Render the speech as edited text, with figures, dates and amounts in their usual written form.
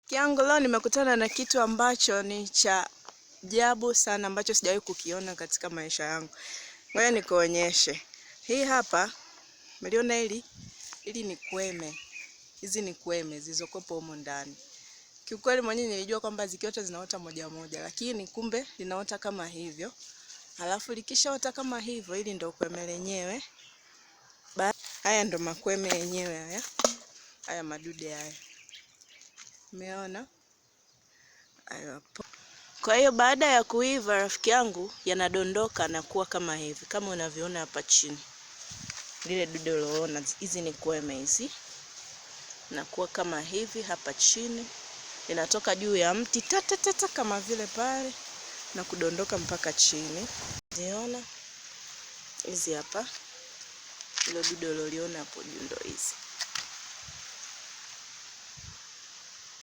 Kiangu leo nimekutana na kitu ambacho ni cha ajabu sana ambacho sijawahi kukiona katika maisha yangu. Ngoja nikuonyeshe. Hii hapa, mliona hili? Hili ni kweme. Hizi ni kweme zilizokopo humo ndani. Kiukweli mwenyewe nilijua kwamba zikiota zinaota moja moja, lakini kumbe linaota kama hivyo. Halafu likishaota kama hivyo, hili ndio kweme lenyewe. Haya ndio makweme yenyewe haya. Haya madude haya. Umeona? Kwa hiyo baada ya kuiva, rafiki yangu, yanadondoka na kuwa kama hivi, kama unavyoona hapa chini. Lile dude uloona, hizi ni kweme hizi. Na kuwa kama hivi hapa chini. Inatoka juu ya mti tata kama vile pale na kudondoka mpaka chini. Unaona? Hizi hapa. Ile dude uloliona hapo juu ndio hizi.